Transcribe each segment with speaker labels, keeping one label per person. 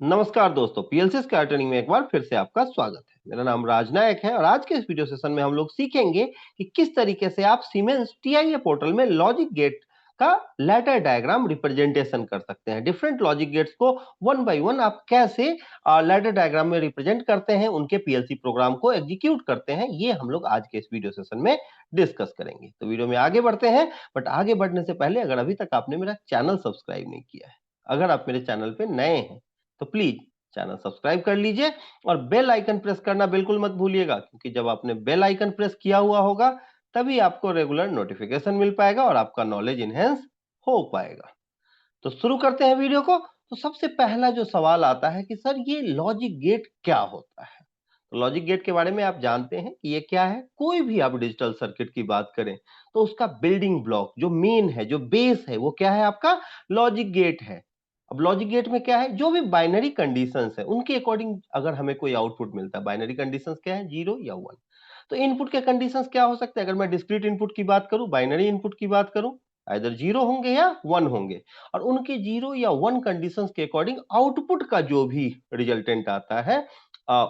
Speaker 1: नमस्कार दोस्तों, PLC sky training में एक बार फिर से आपका स्वागत है। मेरा नाम राजनायक है और आज के इस वीडियो सेशन में हम लोग सीखेंगे कि किस तरीके से आप सीमेंस टीआईए पोर्टल में लॉजिक गेट का लैडर डायग्राम रिप्रेजेंटेशन कर सकते हैं। डिफरेंट लॉजिक गेट्स को वन बाय वन आप कैसे लैडर डायग्राम में रिप्रेजेंट करते हैं, उनके पीएलसी प्रोग्राम को एग्जीक्यूट करते हैं, ये हम लोग आज के इस वीडियो सेशन में डिस्कस करेंगे। तो वीडियो में आगे बढ़ते हैं, बट आगे बढ़ने से पहले अगर अभी तक आपने मेरा चैनल सब्सक्राइब नहीं किया है, अगर आप मेरे चैनल पे नए हैं तो प्लीज चैनल सब्सक्राइब कर लीजिए और बेल आइकन प्रेस करना बिल्कुल मत भूलिएगा, क्योंकि जब आपने बेल आइकन प्रेस किया हुआ होगा तभी आपको रेगुलर नोटिफिकेशन मिल पाएगा और आपका नॉलेज इनहेंस हो पाएगा। तो शुरू करते हैं वीडियो को। तो सबसे पहला जो सवाल आता है कि सर ये लॉजिक गेट क्या होता है। तो लॉजिक गेट के बारे में आप जानते हैं कि ये क्या है। कोई भी आप डिजिटल सर्किट की बात करें तो उसका बिल्डिंग ब्लॉक जो मेन है, जो बेस है, वो क्या है? आपका लॉजिक गेट है। अब लॉजिक गेट में क्या है? जो भी बाइनरी कंडीशंस है उनके अकॉर्डिंग अगर हमें कोई आउटपुट मिलता है। बाइनरी कंडीशंस क्या है? 0 या 1। तो इनपुट के कंडीशंस क्या हो सकते हैं? अगर मैं डिस्क्रीट इनपुट की बात करूं, बाइनरी इनपुट की बात करूं, आइदर 0 होंगे या 1 होंगे। और उनके 0 या 1 कंडीशंस के अकॉर्डिंग आउटपुट का जो भी रिजल्टेंट आता है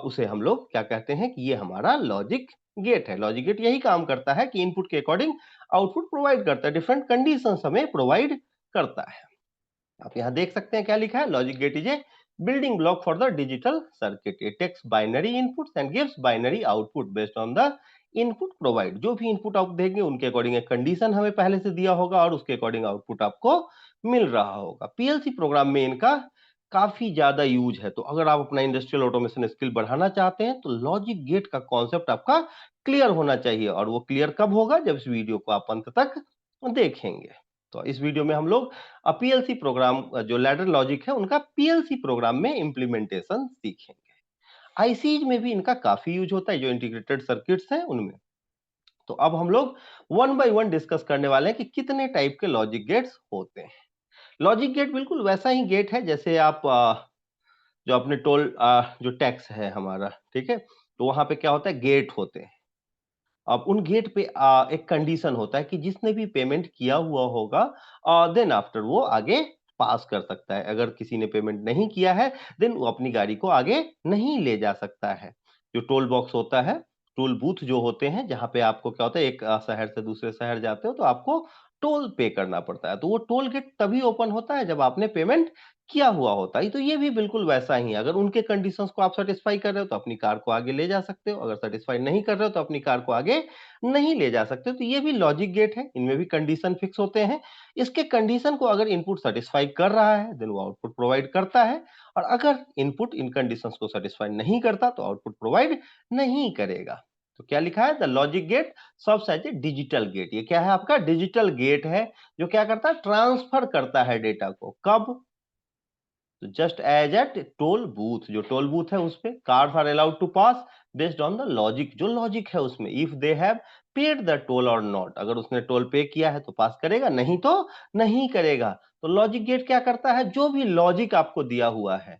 Speaker 1: उसे हम लोग क्या कहते हैं कि ये हमारा लॉजिक गेट है। लॉजिक गेट यही काम करता है कि इनपुट के अकॉर्डिंग आउटपुट प्रोवाइड करता है, डिफरेंट कंडीशंस हमें प्रोवाइड करता है। आप यहाँ देख सकते हैं क्या लिखा है? Logic gate is a building block for the digital circuit. It takes binary inputs and gives binary output based on the input provide. जो भी इनपुट आप देंगे उनके अकॉर्डिंग एक कंडीशन हमें पहले से दिया होगा और उसके अकॉर्डिंग आउटपुट आपको मिल रहा होगा। पीएलसी प्रोग्राम में इनका काफी ज्यादा यूज है। तो अगर आप अपना इंडस्ट्रियल ऑटोमेशन स्किल बढ़ाना चाहते हैं तो लॉजिक गेट का कॉन्सेप्ट आपका क्लियर होना चाहिए। और वो क्लियर कब होगा? जब इस वीडियो को आप अंत तक देखेंगे। तो इस वीडियो में हम लोग पीएलसी प्रोग्राम जो लैडर लॉजिक है उनका पीएलसी प्रोग्राम में इंप्लीमेंटेशन सीखेंगे। आईसीज में भी इनका काफी यूज होता है, जो इंटीग्रेटेड सर्किट्स हैं उनमें। तो अब हम लोग वन बाय वन डिस्कस करने वाले हैं कि कितने टाइप के लॉजिक गेट्स होते हैं। लॉजिक गेट बिल्कुल वैसा ही गेट है जैसे आप जो अपने टोल जो टैक्स है हमारा, ठीक है, तो वहां पे क्या होता है? गेट होते हैं। अब उन गेट पे एक कंडीशन होता है कि जिसने भी पेमेंट किया हुआ होगा देन आफ्टर वो आगे पास कर सकता है। अगर किसी ने पेमेंट नहीं किया है देन वो अपनी गाड़ी को आगे नहीं ले जा सकता है। जो टोल बॉक्स होता है, टोल बूथ जो होते हैं, जहां पे आपको क्या होता है, एक शहर से दूसरे शहर जाते हो तो आपको टोल पे करना पड़ता है। तो वो टोल गेट तभी ओपन होता है जब आपने पेमेंट किया हुआ होता है। तो ये भी बिल्कुल वैसा ही है। अगर उनके कंडीशंस को आप सेटिस्फाई कर रहे हो तो अपनी कार को आगे ले जा सकते हो, अगर सेटिस्फाई नहीं कर रहे हो तो अपनी कार को आगे नहीं ले जा सकते। तो ये भी लॉजिक गेट है, इनमें भी कंडीशन फिक्स होते हैं। इसके कंडीशन को अगर इनपुट सेटिस्फाई कर रहा है देन वो आउटपुट प्रोवाइड करता है, और अगर इनपुट इन कंडीशंस को सेटिस्फाई नहीं करता तो आउटपुट प्रोवाइड नहीं करेगा। तो क्या लिखा है? The logic gate serves as a digital gate. ये क्या है? आपका डिजिटल गेट है जो क्या करता है? ट्रांसफर करता है डेटा को। कब? तो just as at toll booth, जो टोल बूथ है उस पे cars are allowed to pass based on the logic. जो लॉजिक है उसमें, if they have paid the toll और नॉट, अगर उसने टोल पे किया है तो पास करेगा, नहीं तो नहीं करेगा। तो लॉजिक गेट क्या करता है? जो भी लॉजिक आपको दिया हुआ है,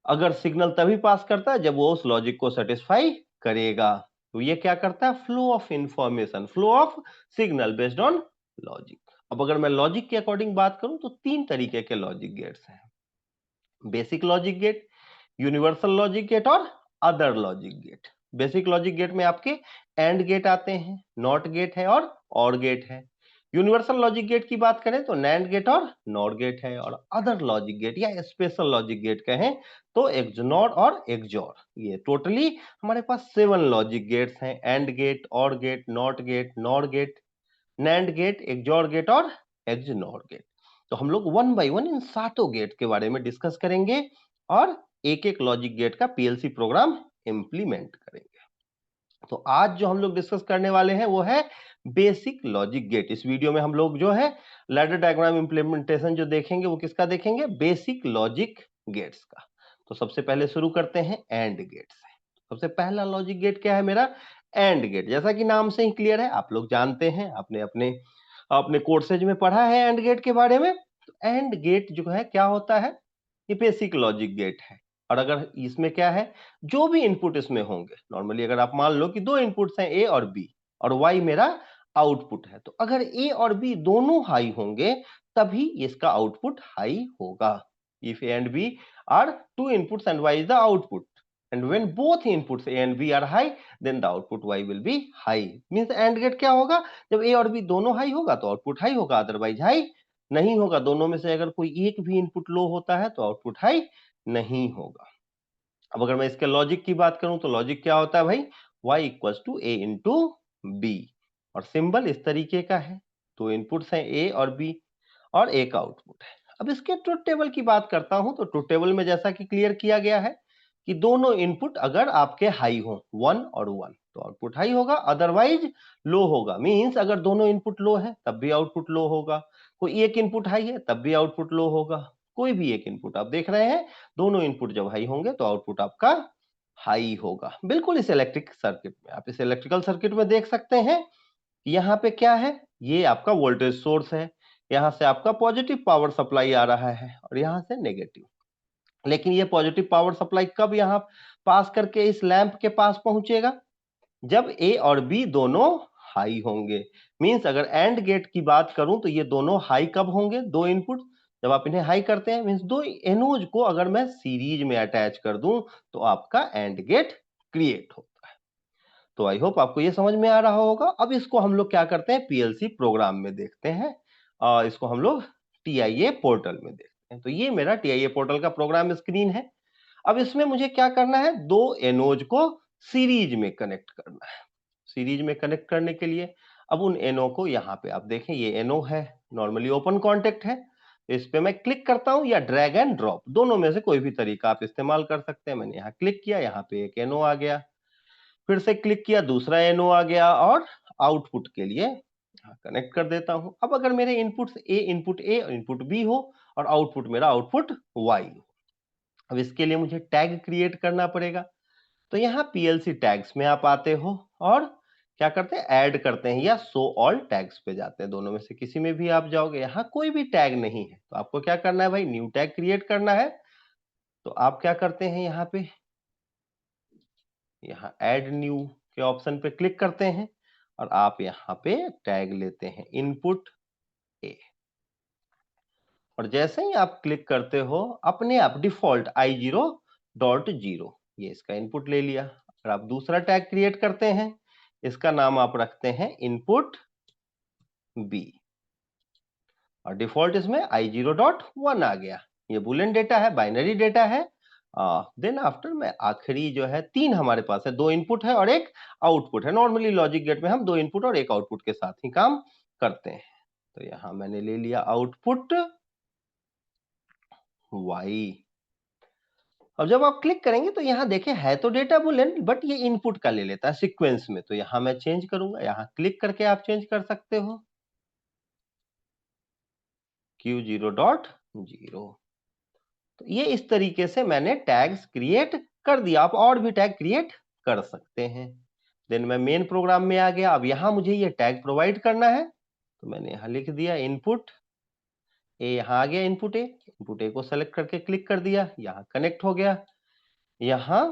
Speaker 1: अगर सिग्नल तभी पास करता है जब वो उस लॉजिक को सेटिस्फाई करेगा। तो ये क्या करता है? Flow of information, flow of signal based on logic. अब अगर मैं लॉजिक के अकॉर्डिंग बात करूं तो तीन तरीके के लॉजिक गेट्स हैं। Basic logic gate, universal logic gate और other logic gate. Basic logic gate में आपके एंड गेट आते हैं, नॉट गेट है और गेट है। यूनिवर्सल लॉजिक गेट की बात करें तो नैंड गेट और नॉट गेट है। और अदर लॉजिक गेट या स्पेशल लॉजिक गेट कहें तो एक्सनॉट और एक्सॉर। ये टोटली हमारे पास 7 लॉजिक गेट्स हैं। AND gate, OR gate, NOT gate, NOR gate, NAND gate, XOR gate और एक्सनॉर गेट। तो हम लोग वन बाय वन इन सातों गेट के बारे में डिस्कस करेंगे और एक एक लॉजिक गेट का पीएलसी प्रोग्राम इंप्लीमेंट करेंगे। तो आज जो हम लोग डिस्कस करने वाले हैं वो है बेसिक लॉजिक गेट। इस वीडियो में हम लोग जो है लैडर डायग्राम इंप्लीमेंटेशन जो देखेंगे वो किसका देखेंगे? बेसिक लॉजिक गेट्स का। तो सबसे पहले शुरू करते हैं एंड गेट से। सबसे पहला लॉजिक गेट क्या है मेरा? AND gate. जैसा कि नाम से ही क्लियर है, आप लोग जानते हैं, आपने अपने अपने कोर्सेज में पढ़ा है एंड गेट के बारे में। तो एंड गेट जो है क्या होता है? ये बेसिक लॉजिक गेट है। और अगर इसमें क्या है, जो भी इनपुट इसमें होंगे, नॉर्मली अगर आप मान लो कि दो इनपुट्स हैं ए और बी, और वाई मेरा आउटपुट है, तो अगर ए और बी दोनों हाई होंगे तभी इसका आउटपुट हाई होगा। if A and B are two inputs and Y is the output, and when both inputs A and B are high, then the output Y will be high. Means AND gate क्या होगा, जब A और B दोनों high होगा तो output high होगा, otherwise high नहीं होगा। दोनों में से अगर कोई एक भी इनपुट लो होता है तो आउटपुट हाई नहीं होगा। अब अगर मैं इसके लॉजिक की बात करूं तो लॉजिक क्या होता है भाई, y equals to a into B, और सिंबल इस तरीके का है। तो इनपुट्स हैं a और b और a का आउटपुट है। अब इसके ट्रुथ टेबल की बात करता हूं तो ट्रुथ टेबल में जैसा कि क्लियर किया गया है कि दोनों इनपुट अगर आपके हाई हो 1 और 1 तो आउटपुट हाई होगा, अदरवाइज लो होगा। मींस अगर दोनों इनपुट लो है तब भी आउटपुट लो होगा, कोई एक इनपुट हाई है तब भी आउटपुट लो होगा, कोई भी एक इनपुट आप देख रहे हैं, दोनों इनपुट जब हाई होंगे तो आउटपुट आपका हाई होगा। बिल्कुल इस इलेक्ट्रिक सर्किट में, आप इस इलेक्ट्रिकल सर्किट में देख सकते हैं यहाँ पे क्या है, ये आपका वोल्टेज सोर्स है, यहाँ से आपका पॉजिटिव पावर सप्लाई आ रहा है और यहाँ से नेगेटिव। लेकिन ये पॉजिटिव पावर सप्लाई कब यहाँ पास करके इस लैंप के पास पहुंचेगा, जब ए और बी दोनों हाई होंगे। मींस अगर एंड गेट की बात करूं तो ये दोनों हाई कब होंगे, दो इनपुट जब आप इन्हें हाई करते हैं, मींस दो एनोज को अगर मैं सीरीज में अटैच कर दूं तो आपका एंड गेट क्रिएट होता है। तो आई होप आपको ये समझ में आ रहा होगा। अब इसको हम लोग क्या करते हैं, पीएलसी प्रोग्राम में देखते हैं और इसको हम लोग टीआईए पोर्टल में देखते हैं। तो ये मेरा टीआईए पोर्टल का प्रोग्राम स्क्रीन है। अब इसमें मुझे क्या करना है, दो एनोज को सीरीज में कनेक्ट करना है। सीरीज में कनेक्ट करने के लिए अब उन एनओ को यहाँ पे आप देखें, ये एनओ है, नॉर्मली ओपन कॉन्टेक्ट है, इस पे मैं क्लिक करता हूं या ड्रैग एंड ड्रॉप, दोनों में से कोई भी तरीका आप इस्तेमाल कर सकते हैं। मैंने यहाँ क्लिक किया, यहाँ पे एक एनओ आ गया, फिर से क्लिक किया, दूसरा एनओ आ गया, और आउटपुट के लिए कनेक्ट कर देता हूं। अब अगर मेरे इनपुट ए और इनपुट बी हो और आउटपुट मेरा आउटपुट वाई हो, अब इसके लिए मुझे टैग क्रिएट करना पड़ेगा। तो यहाँ पीएलसी टैग्स में आप आते हो और क्या करते हैं, ऐड करते हैं या शो ऑल टैग्स पे जाते हैं, दोनों में से किसी में भी आप जाओगे। यहाँ कोई भी टैग नहीं है तो आपको क्या करना है भाई, न्यू टैग क्रिएट करना है। तो आप क्या करते हैं, यहाँ पे यहाँ ऐड न्यू के ऑप्शन पे क्लिक करते हैं और आप यहाँ पे टैग लेते हैं इनपुट ए, और जैसे ही आप क्लिक करते हो अपने आप डिफॉल्ट i0.0 ये इसका इनपुट ले लिया। अगर आप दूसरा टैग क्रिएट करते हैं, इसका नाम आप रखते हैं इनपुट बी, और डिफॉल्ट इसमें i0.1 आ गया। ये बुलियन डेटा है, बाइनरी डेटा है। देन आफ्टर में आखिरी जो है, तीन हमारे पास है, दो इनपुट है और एक आउटपुट है। नॉर्मली लॉजिक गेट में हम दो इनपुट और एक आउटपुट के साथ ही काम करते हैं। तो यहाँ मैंने ले लिया आउटपुट y। अब जब आप क्लिक करेंगे तो यहाँ देखें है तो डेटा बुलियन, बट ये इनपुट का ले लेता है सीक्वेंस में। तो यहाँ मैं चेंज करूंगा, यहाँ क्लिक करके आप चेंज कर सकते हो Q0.0। तो ये इस तरीके से मैंने टैग्स क्रिएट कर दिया। आप और भी टैग क्रिएट कर सकते हैं। देन मैं मेन प्रोग्राम में आ गया। अब यहाँ मुझे ये टैग प्रोवाइड करना है, तो मैंने यहाँ लिख दिया इनपुट ए, यहाँ आ गया इनपुट ए को सेलेक्ट करके क्लिक कर दिया, यहाँ कनेक्ट हो गया। यहाँ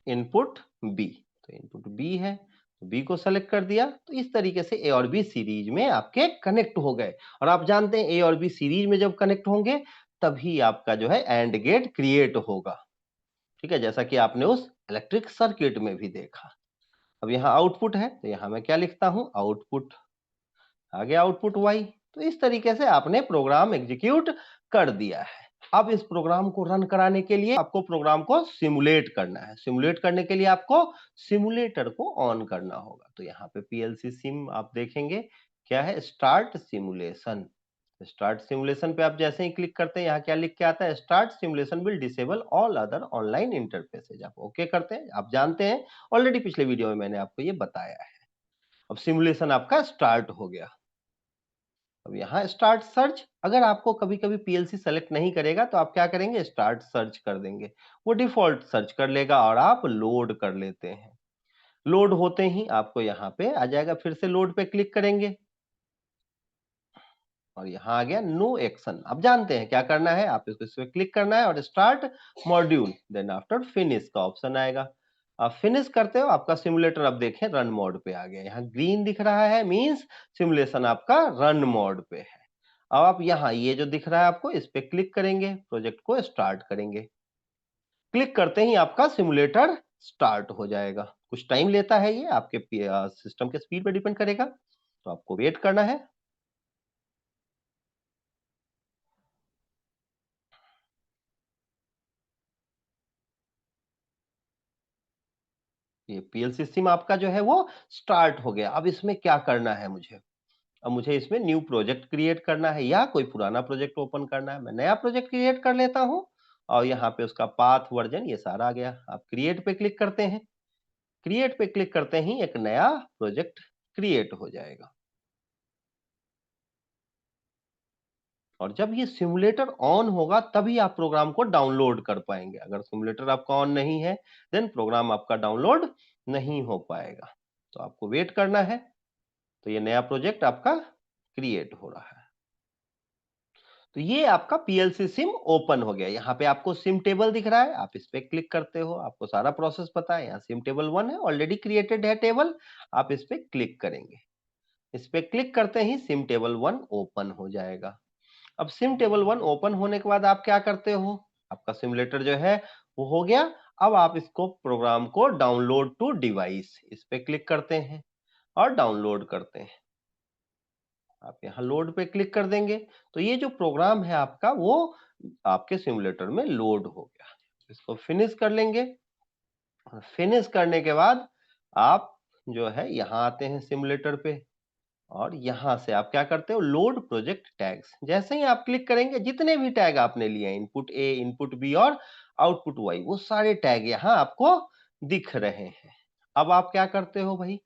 Speaker 1: इनपुट बी, तो इनपुट बी है, बी को सेलेक्ट कर दिया। तो इस तरीके से ए और बी सीरीज में आपके कनेक्ट हो गए। और आप जानते हैं ए और बी सीरीज में जब कनेक्ट होंगे तभी आपका जो है एंड गेट क्रिएट होगा। ठीक है, जैसा कि आपने उस इलेक्ट्रिक सर्किट में भी देखा। अब यहाँ आउटपुट है तो यहाँ मैं क्या लिखता हूँ, आउटपुट आ गया, आउटपुट वाई। तो इस तरीके से आपने प्रोग्राम एग्जीक्यूट कर दिया है। अब इस प्रोग्राम को रन कराने के लिए आपको प्रोग्राम को सिमुलेट करना है। सिमुलेट करने के लिए आपको सिमुलेटर को ऑन करना होगा। तो यहाँ पे पीएलसी सिम आप देखेंगे क्या है, स्टार्ट सिमुलेशन। स्टार्ट सिमुलेशन पे आप जैसे ही क्लिक करते हैं, यहाँ क्या लिख के आता है, start simulation will disable all other online interfaces. आप ओके करते हैं, आप जानते हैं ऑलरेडी पिछले वीडियो में मैंने आपको ये बताया है। अब सिमुलेशन आपका स्टार्ट हो गया। अब यहाँ स्टार्ट सर्च, अगर आपको कभी कभी पीएलसी सेलेक्ट नहीं करेगा तो आप क्या करेंगे, स्टार्ट सर्च कर देंगे, वो डिफॉल्ट सर्च कर लेगा और आप लोड कर लेते हैं। लोड होते ही आपको यहाँ पे आ जाएगा, फिर से लोड पे क्लिक करेंगे और यहाँ आ गया नो एक्शन। अब जानते हैं क्या करना है, आप इसको इस पे क्लिक करना है और start module, then after finish का ऑप्शन आएगा। आप फिनिश करते हो, आपका सिमुलेटर अब देखें रन मोड पे आ गया। यहाँ ग्रीन दिख रहा है, मींस सिमुलेशन आपका रन मोड पे है। अब आप यहाँ ये जो दिख रहा है आपको, इस पे क्लिक करेंगे, प्रोजेक्ट को स्टार्ट करेंगे। क्लिक करते ही आपका सिमुलेटर स्टार्ट हो जाएगा। कुछ टाइम लेता है ये, आपके सिस्टम के स्पीड पे डिपेंड करेगा, तो आपको वेट करना है। ये पीएलसी सिम आपका जो है वो स्टार्ट हो गया। अब इसमें क्या करना है मुझे? अब मुझे इसमें न्यू प्रोजेक्ट क्रिएट करना है या कोई पुराना प्रोजेक्ट ओपन करना है। मैं नया प्रोजेक्ट क्रिएट कर लेता हूं और यहाँ पे उसका पाथ, वर्जन, ये सारा आ गया। आप क्रिएट पे क्लिक करते हैं। क्रिएट पे क्लिक करते ही एक नया प्रोजेक्ट क्रिएट हो जाएगा। और जब ये सिमुलेटर ऑन होगा तभी आप प्रोग्राम को डाउनलोड कर पाएंगे। अगर सिमुलेटर आपका ऑन नहीं है देन प्रोग्राम आपका डाउनलोड नहीं हो पाएगा। तो आपको वेट करना है। तो ये नया प्रोजेक्ट आपका क्रिएट हो रहा है। तो ये आपका पीएलसी सिम ओपन हो गया। यहाँ पे आपको सिम टेबल दिख रहा है, आप इस पे क्लिक करते हो, आपको सारा प्रोसेस पता है। यहाँ सिम टेबल 1 है, ऑलरेडी क्रिएटेड है टेबल। आप इस पे क्लिक करेंगे। इस पे क्लिक करते ही सिम टेबल 1 ओपन हो जाएगा। अब सिम टेबल 1 ओपन होने के बाद आप क्या करते हो? आपका सिमुलेटर जो है वो हो गया। अब आप इसको, प्रोग्राम को डाउनलोड टू डिवाइस, इस पे क्लिक करते हैं और डाउनलोड करते हैं। आप यहाँ लोड पे क्लिक कर देंगे तो ये जो प्रोग्राम है आपका वो आपके सिमुलेटर में लोड हो गया। इसको फिनिश कर लेंगे। फिनिश करने के बाद आप जो है यहाँ आते हैं सिमुलेटर पे और यहाँ से आप क्या करते हो? Load project tags. जैसे ही आप क्लिक करेंगे, जितने भी टैग आपने लिए, इनपुट ए, इनपुट बी और आउटपुट वाई, वो सारे टैग यहाँ आपको दिख रहे हैं। अब आप क्या करते हो भाई?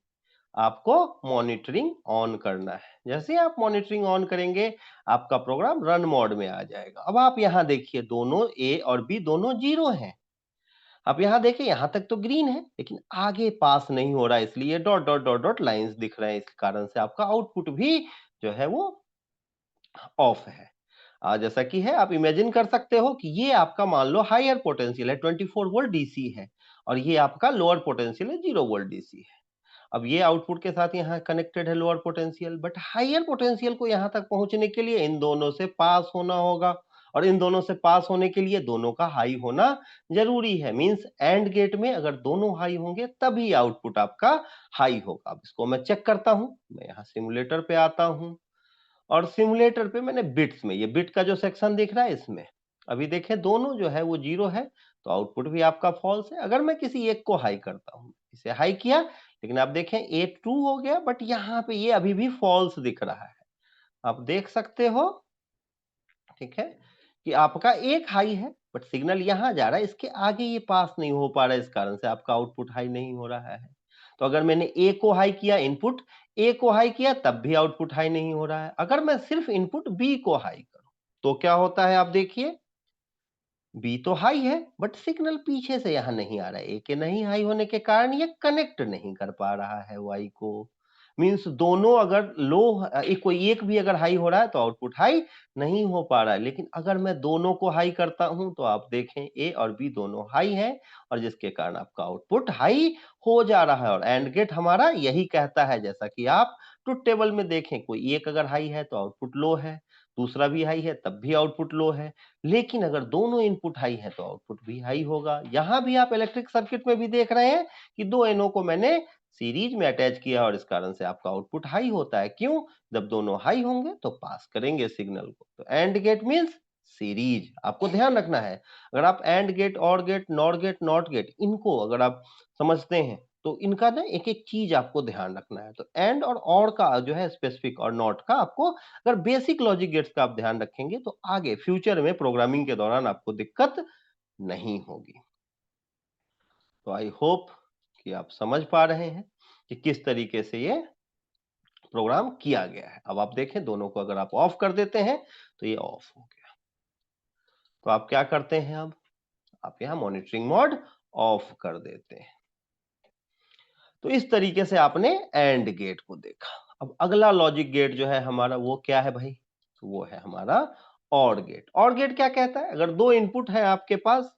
Speaker 1: आपको मॉनिटरिंग ऑन करना है। जैसे ही आप मॉनिटरिंग ऑन करेंगे आपका प्रोग्राम रन मोड में आ जाएगा। अब आप यहाँ देखिए, दोनों ए और बी दोनों जीरो हैं। अब यहाँ देखिए, यहाँ तक तो ग्रीन है लेकिन आगे पास नहीं हो रहा है, इसलिए dot dot dot dot lines दिख रहे हैं। इस कारण से आपका आउटपुट भी जो है वो ऑफ है। जैसा कि है, आप इमेजिन कर सकते हो कि ये आपका मान लो हायर पोटेंशियल है, 24 वोल्ट डीसी है, और ये आपका लोअर पोटेंशियल है, 0 वोल्ट डीसी है। अब ये आउटपुट के साथ यहाँ कनेक्टेड है lower potential, but higher potential को यहाँ तक पहुंचने के लिए इन दोनों से पास होना होगा, और इन दोनों से पास होने के लिए दोनों का हाई होना जरूरी है। मींस एंड गेट में अगर दोनों हाई होंगे तभी आउटपुट आपका हाई होगा। अब इसको मैं चेक करता हूं। मैं यहाँ सिमुलेटर पे आता हूं और सिमुलेटर पे मैंने बिट्स में, ये बिट का जो सेक्शन दिख रहा है इसमें अभी देखें दोनों जो है वो जीरो है, तो आउटपुट भी आपका फॉल्स है। अगर मैं किसी एक को हाई करता हूं, इसे हाई किया, लेकिन आप देखें ए ट्रू हो गया, बट यहाँ पे ये अभी भी फॉल्स दिख रहा है। आप देख सकते हो, ठीक है, कि आपका एक हाई है बट सिग्नल यहाँ जा रहा है, इसके आगे ये पास नहीं हो पा रहा है, इस कारण से आपका आउटपुट हाई नहीं हो रहा है। तो अगर मैंने ए को हाई किया, इनपुट ए को हाई किया, तब भी आउटपुट हाई नहीं हो रहा है। अगर मैं सिर्फ इनपुट बी को हाई करूं तो क्या होता है? आप देखिए, बी तो हाई है बट सिग्नल पीछे से यहाँ नहीं आ रहा है। ए के नहीं हाई होने के कारण ये कनेक्ट नहीं कर पा रहा है वाई को। मींस दोनों अगर लो, कोई एक भी अगर हाई हो रहा है तो आउटपुट हाई नहीं हो पा रहा है। लेकिन अगर मैं दोनों को हाई करता हूं तो आप देखें ए और बी दोनों हाई हैं, और जिसके कारण आपका आउटपुट हाई हो जा रहा है। और एंड गेट हमारा यही कहता है, जैसा कि आप ट्रुथ टेबल में देखें, कोई एक अगर हाई है तो आउटपुट लो है, दूसरा भी हाई है तब भी आउटपुट लो है। लेकिन अगर दोनों इनपुट हाई है तो आउटपुट भी हाई होगा। यहां भी आप इलेक्ट्रिक सर्किट में भी देख रहे हैं कि दो एनओ को मैंने सीरीज में अटैच किया और इस कारण से आपका आउटपुट हाई होता है। क्यों? जब दोनों हाई होंगे तो पास करेंगे सिग्नल को। तो एंड गेट मींस सीरीज, आपको ध्यान रखना है। अगर आप AND gate, OR gate, NOR gate, NOT gate, इनको अगर आप समझते हैं तो इनका ना एक एक चीज आपको ध्यान रखना है। तो एंड और का जो है स्पेसिफिक, और नॉट का आपको, अगर बेसिक लॉजिक गेट्स का आप ध्यान रखेंगे तो आगे फ्यूचर में प्रोग्रामिंग के दौरान आपको दिक्कत नहीं होगी। तो आई होप कि आप समझ पा रहे हैं कि किस तरीके से ये प्रोग्राम किया गया है। अब आप देखें, दोनों को अगर आप ऑफ कर देते हैं तो ये ऑफ हो गया। तो आप क्या करते हैं? अब आप यहाँ मॉनिटरिंग मोड ऑफ कर देते हैं। तो इस तरीके से आपने एंड गेट को देखा। अब अगला लॉजिक गेट जो है हमारा, वो क्या है भाई? तो वो है हमारा और गेट। और गेट क्या कहता है? अगर दो इनपुट है आपके पास,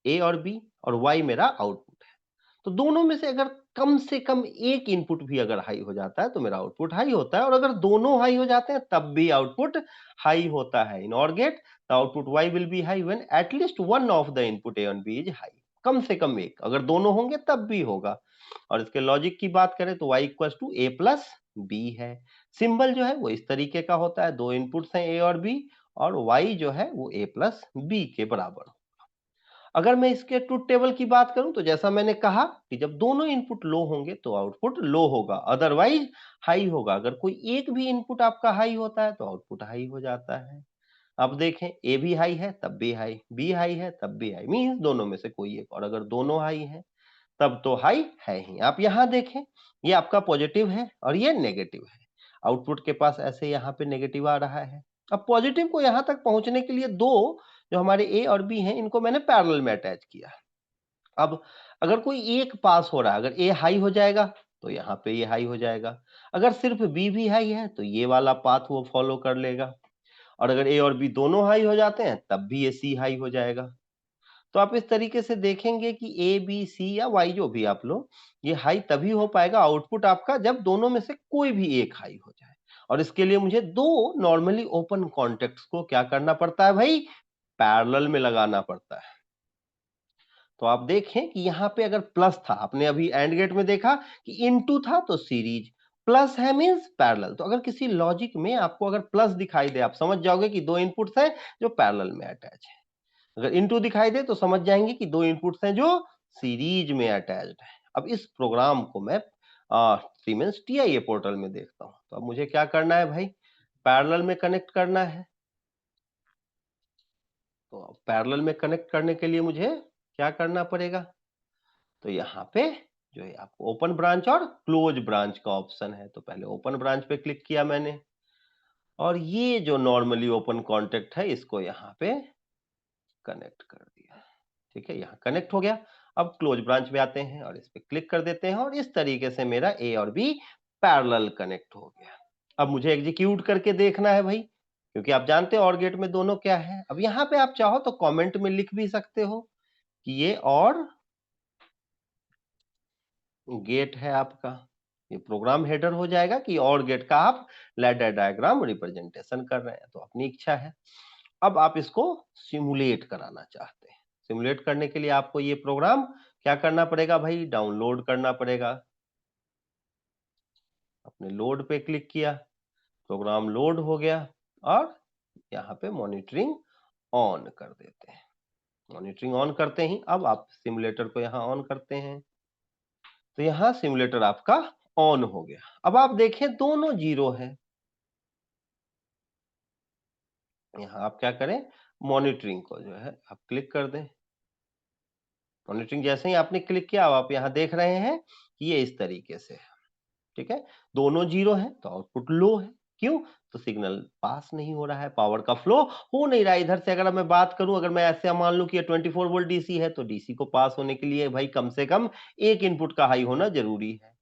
Speaker 1: ए और बी, और वाई मेरा आउटपुट है, तो दोनों में से अगर कम से कम एक इनपुट भी अगर हाई हो जाता है तो मेरा आउटपुट हाई होता है, और अगर दोनों हाई हो जाते हैं तब भी आउटपुट हाई होता है। इन OR get the output Y will be high when at least one of the input A और B इज हाई। कम से कम एक, अगर दोनों होंगे तब भी होगा। और इसके लॉजिक की बात करें तो y equal to a plus B है। सिंबल जो है वो इस तरीके का होता है, दो इनपुट्स हैं a और b, और y जो है वो a प्लस बी के बराबर। अगर मैं इसके ट्रुथ टेबल की बात करूं तो जैसा मैंने कहा कि जब दोनों इनपुट लो होंगे तो आउटपुट लो होगा, अदरवाइज हाई होगा। अगर कोई एक भी इनपुट आपका हाई होता है तो आउटपुट हाई हो जाता है। अब देखें, ए भी हाई है तब भी हाई, बी हाई है तब भी हाई, मींस दोनों में से कोई एक, और अगर दोनों हाई है तब तो हाई है ही। आप यहां देखें, ये आपका पॉजिटिव है और ये नेगेटिव है, आउटपुट के पास ऐसे यहां पे नेगेटिव आ रहा है। अब पॉजिटिव को यहां तक पहुंचने के लिए दो जो हमारे ए और बी हैं इनको मैंने पैरेलल में अटैच किया। अब अगर कोई एक पास हो रहा है, अगर ए हाई हो जाएगा तो यहाँ पे ये हाई हो जाएगा, अगर सिर्फ बी भी हाई है तो ये वाला पाथ वो फॉलो कर लेगा, और अगर ए और बी दोनों हाई हो जाते हैं तब भी ये सी हाई हो जाएगा। तो आप इस तरीके से देखेंगे कि ए बी सी या वाई जो भी आप लो, ये हाई तभी हो पाएगा आउटपुट आपका जब दोनों में से कोई भी एक हाई हो जाए। और इसके लिए मुझे दो नॉर्मली ओपन कॉन्टेक्ट्स को क्या करना पड़ता है भाई, पैरेलल में लगाना पड़ता है। तो आप देखें कि यहाँ पे अगर प्लस था, आपने अभी एंड गेट में देखा कि इनटू था तो सीरीज, प्लस है मींस पैरेलल। तो अगर किसी लॉजिक में आपको अगर प्लस दिखाई दे, आप समझ जाओगे कि दो इनपुट्स हैं जो पैरेलल में अटैच है। अगर इनटू दिखाई दे तो समझ जाएंगे कि दो इनपुट्स हैं जो सीरीज में अटैच्ड है। अब इस प्रोग्राम को मैं सीमेंस टीआईए पोर्टल में देखता हूं, तो अब मुझे क्या करना है भाई, पैरेलल में कनेक्ट करना है। तो पैरेलल में कनेक्ट करने के लिए मुझे क्या करना पड़ेगा, तो यहाँ पे जो है आपको ओपन ब्रांच और क्लोज ब्रांच का ऑप्शन है। तो पहले ओपन ब्रांच पे क्लिक किया मैंने, और ये जो नॉर्मली ओपन कॉन्टेक्ट है इसको यहाँ पे कनेक्ट कर दिया। ठीक है, यहाँ कनेक्ट हो गया। अब क्लोज ब्रांच में आते हैं और इस पे क्लिक कर देते हैं, और इस तरीके से मेरा ए और बी पैरेलल कनेक्ट हो गया। अब मुझे एग्जीक्यूट करके देखना है भाई, क्योंकि आप जानते हो और गेट में दोनों क्या है। अब यहाँ पे आप चाहो तो कमेंट में लिख भी सकते हो कि ये और गेट है आपका, ये प्रोग्राम हेडर हो जाएगा कि और गेट का आप लैडर डायग्राम रिप्रेजेंटेशन कर रहे हैं, तो अपनी इच्छा है। अब आप इसको सिमुलेट कराना चाहते हैं, सिमुलेट करने के लिए आपको ये प्रोग्राम क्या करना पड़ेगा भाई, डाउनलोड करना पड़ेगा। अपने लोड पे क्लिक किया, प्रोग्राम लोड हो गया, और यहाँ पे मॉनिटरिंग ऑन कर देते हैं। मॉनिटरिंग ऑन करते ही अब आप सिमुलेटर को यहाँ ऑन करते हैं, तो यहाँ सिमुलेटर आपका ऑन हो गया। अब आप देखें दोनों जीरो है। यहाँ आप क्या करें, मॉनिटरिंग को जो है आप क्लिक कर दें। मॉनिटरिंग जैसे ही आपने क्लिक किया, अब आप यहाँ देख रहे हैं कि ये इस तरीके से है। ठीक है, दोनों जीरो है तो आउटपुट लो है। क्यों, तो सिग्नल पास नहीं हो रहा है, पावर का फ्लो हो नहीं रहा है। इधर से अगर मैं बात करूं, अगर मैं ऐसे मान लूं कि ये 24 वोल्ट डीसी है, तो डीसी को पास होने के लिए भाई कम से कम एक इनपुट का हाई होना जरूरी है।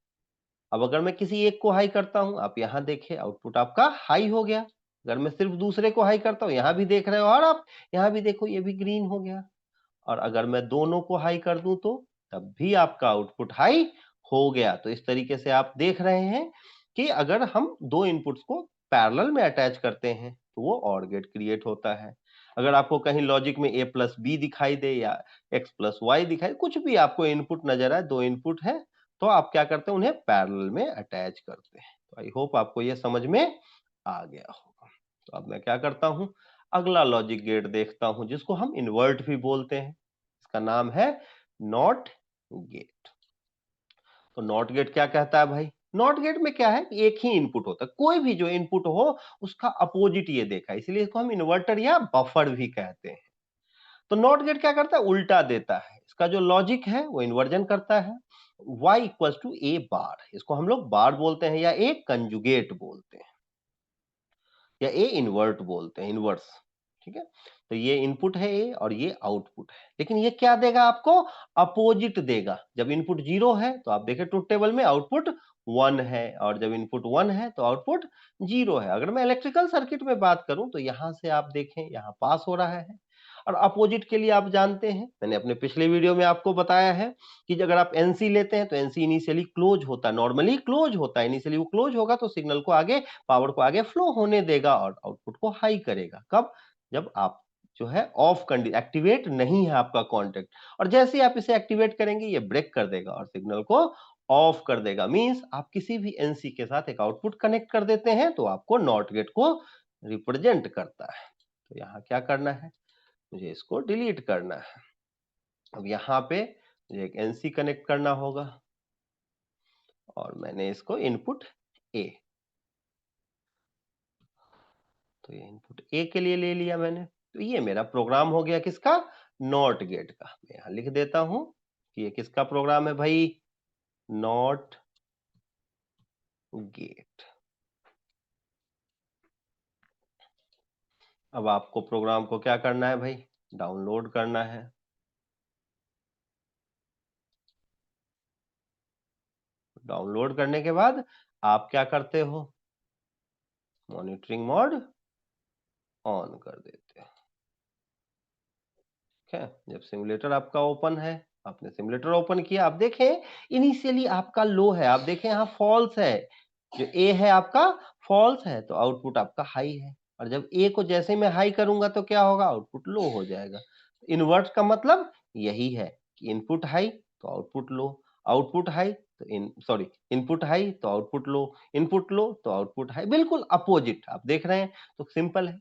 Speaker 1: अब अगर मैं किसी एक को हाई करता हूं, आप यहाँ देखें आउटपुट आपका हाई हो गया। अगर मैं सिर्फ दूसरे को हाई करता हूं, यहाँ भी देख रहे हो, और आप यहाँ भी देखो ये भी ग्रीन हो गया। और अगर मैं दोनों को हाई कर दूं तो तब भी आपका आउटपुट हाई हो गया। तो इस तरीके से आप देख रहे हैं कि अगर हम दो इनपुट्स को पैरेलल में अटैच करते हैं तो वो और गेट क्रिएट होता है। अगर आपको कहीं लॉजिक में a प्लस बी दिखाई दे या x प्लस वाई दिखाई, कुछ भी आपको इनपुट नजर आए, दो इनपुट है, तो आप क्या करते हैं, उन्हें पैरेलल में अटैच करते हैं। तो आई होप आपको ये समझ में आ गया होगा। तो अब मैं क्या करता हूं, अगला लॉजिक गेट देखता हूं जिसको हम इन्वर्ट भी बोलते हैं। इसका नाम है नॉट गेट। तो नॉट गेट क्या कहता है भाई, नॉट गेट में क्या है, एक ही इनपुट होता है, कोई भी जो इनपुट हो उसका अपोजिट ये देखा है, इसलिए इसको हम इन्वर्टर या बफर भी कहते हैं। तो नॉट गेट क्या करता है, उल्टा देता है। इसका जो लॉजिक है वो इन्वर्जन करता है। y इक्वल्स टू ए बार, इसको हम लोग बार बोलते हैं या ए कंजुगेट बोलते हैं या ए इन्वर्ट बोलते हैं, इनवर्स। ठीक है, तो ये इनपुट है ए और ये आउटपुट है, लेकिन ये क्या देगा आपको, अपोजिट देगा। जब इनपुट जीरो है तो आप देखें ट्रुथ टेबल में आउटपुट वन है, और जब इनपुट वन है तो आउटपुट जीरो है। अगर मैं इलेक्ट्रिकल सर्किट में बात करूं तो यहां से आप देखें, यहां पास हो रहा है। और अपोजिट के लिए आप जानते हैं, मैंने अपने पिछले वीडियो में आपको बताया है कि अगर आप एनसी लेते हैं तो एनसी इनिशियली क्लोज होता है, नॉर्मली क्लोज होता है, इनिशियली वो क्लोज होगा तो सिग्नल को आगे, पावर को आगे फ्लो होने देगा और आउटपुट को हाई करेगा। कब? जब आप जो है ऑफ कंडीशन, एक्टिवेट नहीं है आपका कॉन्टेक्ट, और जैसे ही आप इसे एक्टिवेट करेंगे ये ब्रेक कर देगा और सिग्नल को ऑफ कर देगा। मींस आप किसी भी एनसी के साथ एक आउटपुट कनेक्ट कर देते हैं तो आपको नॉट गेट को रिप्रेजेंट करता है। तो यहाँ क्या करना है, मुझे इसको डिलीट करना है। अब यहाँ पे मुझे एक एनसी कनेक्ट करना होगा और मैंने इसको इनपुट ए, तो ये इनपुट ए के लिए ले लिया मैंने। तो ये मेरा प्रोग्राम हो गया किसका? नॉट गेट का। मैं यहां लिख देता हूं कि ये किसका प्रोग्राम है भाई? Not gate. अब आपको प्रोग्राम को क्या करना है भाई? डाउनलोड करना है। डाउनलोड करने के बाद आप क्या करते हो? मॉनिटरिंग मोड ऑन कर देते हो। ठीक है, जब सिमुलेटर आपका ओपन है, आपने सिमुलेटर ओपन किया, आप देखें इनिशियली आपका लो है, आप देखें यहाँ फॉल्स है, जो ए है आपका फॉल्स है, तो आउटपुट आपका हाई है। और जब ए को जैसे ही मैं हाई करूंगा तो क्या होगा? आउटपुट लो हो जाएगा। इनवर्ट का मतलब यही है कि इनपुट हाई तो आउटपुट लो, आउटपुट हाई तो इनपुट हाई तो आउटपुट लो, इनपुट लो तो आउटपुट हाई, बिल्कुल अपोजिट आप देख रहे हैं। तो सिंपल है,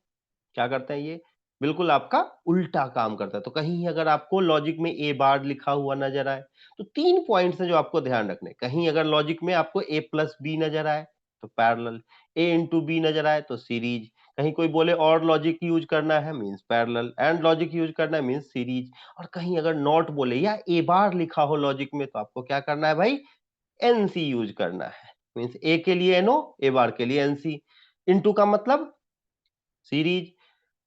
Speaker 1: क्या करते हैं ये? बिल्कुल आपका उल्टा काम करता है। तो कहीं अगर आपको लॉजिक में ए बार लिखा हुआ नजर आए तो 3 पॉइंट्स हैं जो आपको ध्यान रखने। कहीं अगर लॉजिक में आपको ए प्लस बी नजर आए तो पैरेलल, ए इंटू बी नजर आए तो सीरीज, कहीं कोई बोले और लॉजिक यूज करना है means parallel, and logic use करना है मींस सीरीज, और कहीं अगर नॉट बोले या ए बार लिखा हो लॉजिक में तो आपको क्या करना है भाई? एनसी यूज करना है। मींस ए के लिए एनओ, ए बार के लिए एनसी। इंटू का मतलब सीरीज,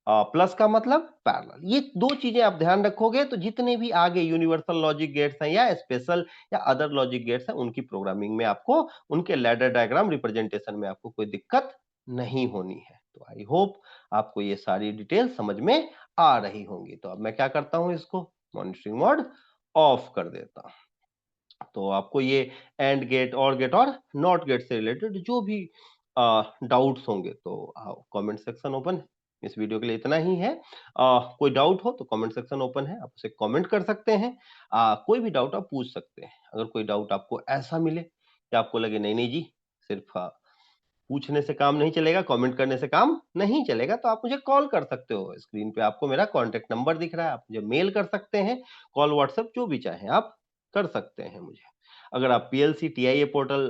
Speaker 1: प्लस का मतलब पैरेलल। ये दो चीजें आप ध्यान रखोगे तो जितने भी आगे यूनिवर्सल लॉजिक गेट्स हैं या स्पेशल या अदर लॉजिक गेट्स हैं उनकी प्रोग्रामिंग में आपको, उनके लैडर डायग्राम रिप्रेजेंटेशन में आपको कोई दिक्कत नहीं होनी है। तो आई होप आपको ये सारी डिटेल समझ में आ रही होंगी। तो अब मैं क्या करता हूं, इसको मॉनिटरिंग मोड ऑफ कर देता हूं। तो आपको ये एंड गेट, और गेट और नॉट गेट से रिलेटेड जो भी डाउट्स होंगे तो कमेंट सेक्शन ओपन है। इस वीडियो के लिए इतना ही है। कोई डाउट हो तो कमेंट सेक्शन ओपन है, आप उसे कमेंट कर सकते हैं। कोई भी डाउट आप पूछ सकते हैं। अगर कोई डाउट आपको ऐसा मिले कि आपको लगे नहीं नहीं जी, सिर्फ पूछने से काम नहीं चलेगा, कमेंट करने से काम नहीं चलेगा, तो आप मुझे कॉल कर सकते हो। स्क्रीन पे आपको मेरा कॉन्टेक्ट नंबर दिख रहा है, आप मुझे मेल कर सकते हैं, कॉल व्हाट्सएप जो भी चाहें आप कर सकते हैं मुझे। अगर आप पीएलसी, टीआईए पोर्टल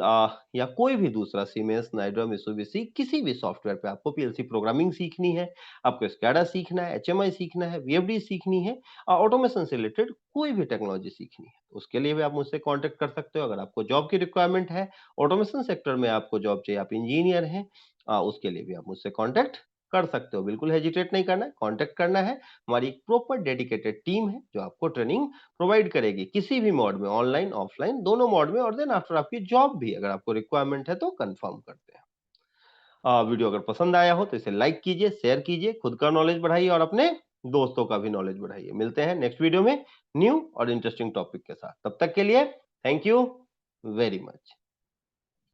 Speaker 1: या कोई भी दूसरा सीमेंस, नाइड्रा, मित्सुबिशी किसी भी सॉफ्टवेयर पे आपको पीएलसी प्रोग्रामिंग सीखनी है, आपको स्कैडा सीखना है, एचएमआई सीखना है, वीएफडी सीखनी है, ऑटोमेशन से रिलेटेड कोई भी टेक्नोलॉजी सीखनी है, उसके लिए भी आप मुझसे कांटेक्ट कर सकते हो। अगर आपको जॉब की रिक्वायरमेंट है, ऑटोमेशन सेक्टर में आपको जॉब चाहिए, आप इंजीनियर हैं, उसके लिए भी आप मुझसे कांटेक्ट कर सकते हो। बिल्कुल हेजिटेट नहीं करना है, कांटेक्ट करना है। हमारी एक प्रॉपर डेडिकेटेड टीम है जो आपको ट्रेनिंग प्रोवाइड करेगी किसी भी मोड में, ऑनलाइन ऑफलाइन दोनों मोड में, और देन आफ्टर आपकी जॉब भी अगर आपको रिक्वायरमेंट है तो कंफर्म करते हैं। वीडियो अगर पसंद आया हो तो इसे लाइक कीजिए, शेयर कीजिए, खुद का नॉलेज बढ़ाइए और अपने दोस्तों का भी नॉलेज बढ़ाइए। मिलते हैं नेक्स्ट वीडियो में न्यू और इंटरेस्टिंग टॉपिक के साथ। तब तक के लिए थैंक यू वेरी मच।